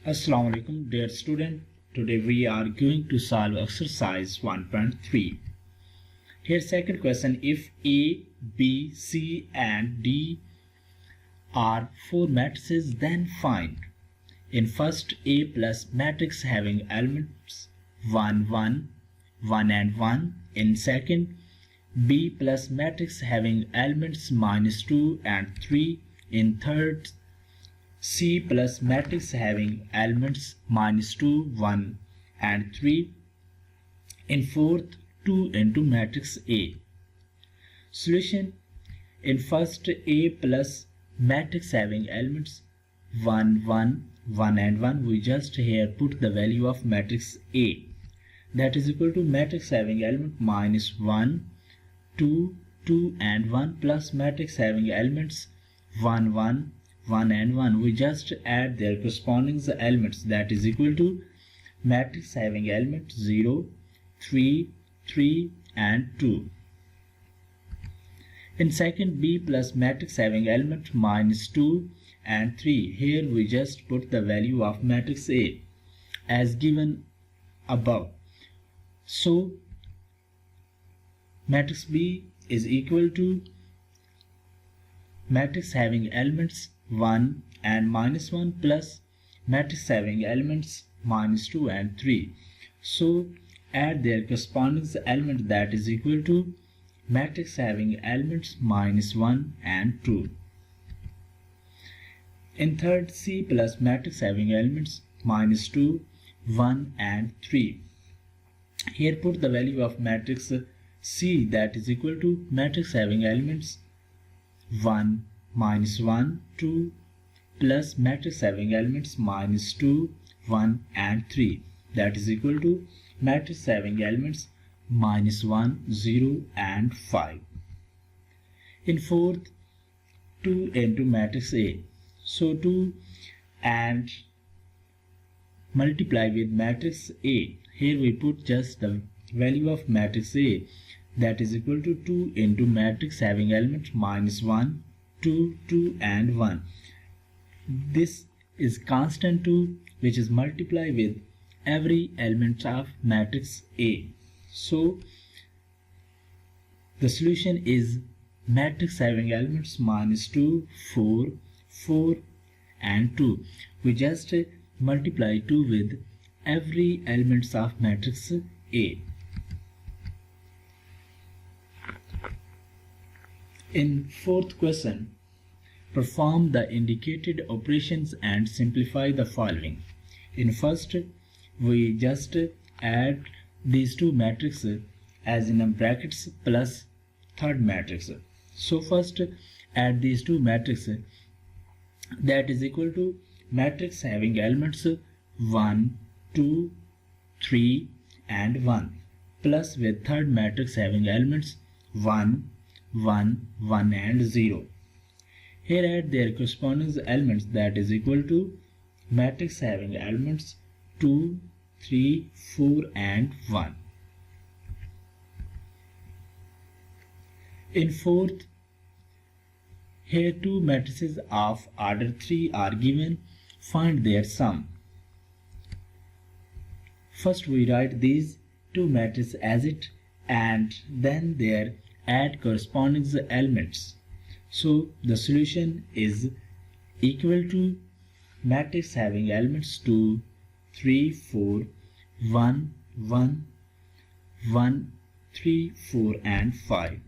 Assalamu alaikum dear student. Today we are going to solve exercise 1.3. Here second question, if A, B, C and D are four matrices, then find. In first, A plus matrix having elements 1, 1, 1 and 1. In second, B plus matrix having elements -2 and 3. In third, C plus matrix having elements -2, 1 and 3. In fourth, 2 into matrix A. Solution. In first, A plus matrix having elements 1, 1, 1 and 1, we just here put the value of matrix A, that is equal to matrix having element -1, 2, 2 and 1 plus matrix having elements 1, 1, 1 and 1. We just add their corresponding elements, that is equal to matrix having elements 0, 3, 3 and 2. In second, B plus matrix having element -2 and 3. Here we just put the value of matrix A as given above. So matrix B is equal to matrix having elements 1 and -1 plus matrix having elements -2 and 3. So add their corresponding element, that is equal to matrix having elements -1 and 2. In third, C plus matrix having elements -2, 1 and 3. Here put the value of matrix C, that is equal to matrix having elements 1, -1, 2 plus matrix having elements -2, 1 and 3, that is equal to matrix having elements -1, 0 and 5. In fourth, 2 into matrix A. So 2 and multiply with matrix A. Here we put just the value of matrix A, that is equal to 2 into matrix having elements -1, 2, 2 and 1. This is constant 2 which is multiplied with every element of matrix A. So the solution is matrix having elements -2, 4, 4 and 2. We just multiply 2 with every elements of matrix A. In fourth question, perform the indicated operations and simplify the following. In first, we just add these two matrices as in brackets plus third matrix. So first add these two matrices, that is equal to matrix having elements 1, 2, 3 and 1 plus with third matrix having elements 1, 1, 1 and 0. Here add their corresponding elements, that is equal to matrix having elements 2, 3, 4 and 1. In fourth, here two matrices of order 3 are given. Find their sum. First we write these two matrices as it and then their add corresponding elements. So the solution is equal to matrix having elements 2, 3, 4, 1, 1, 1, 3, 4 and 5.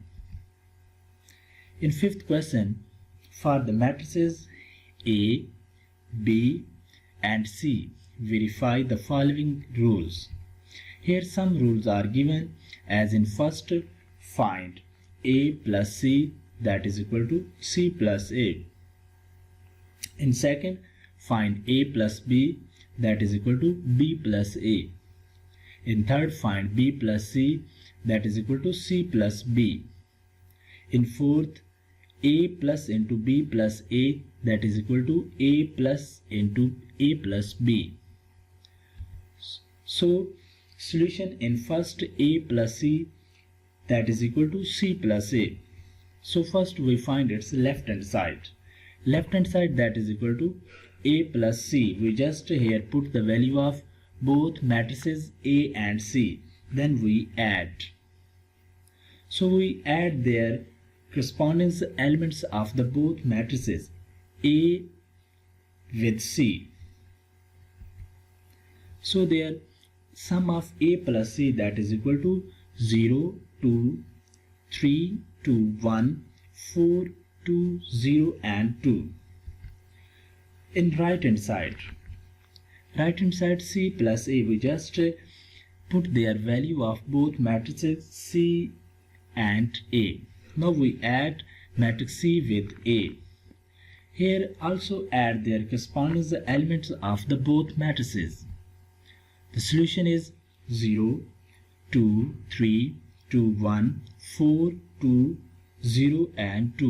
In fifth question, for the matrices A, B and C, verify the following rules. Here some rules are given, as in first, find A plus C, that is equal to C plus A. In second, find A plus B, that is equal to B plus A. In third, find B plus C, that is equal to C plus B. In fourth, A plus into B plus A, that is equal to A plus into A plus B. So solution in first, A plus C, that is equal to C plus A. So first we find its left hand side. Left hand side, that is equal to A plus C. We just here put the value of both matrices A and C. Then we add. So we add their corresponding elements of the both matrices A with C. So their sum of A plus C, that is equal to 0, 2, 3, 2, 1, 4, 2, 0 and 2. In right hand side C plus A, we just put their value of both matrices C and A. Now we add matrix C with A. Here also add their corresponding elements of the both matrices. The solution is 0, 2, 3, 2, 1, 4, 2, 0 and 2.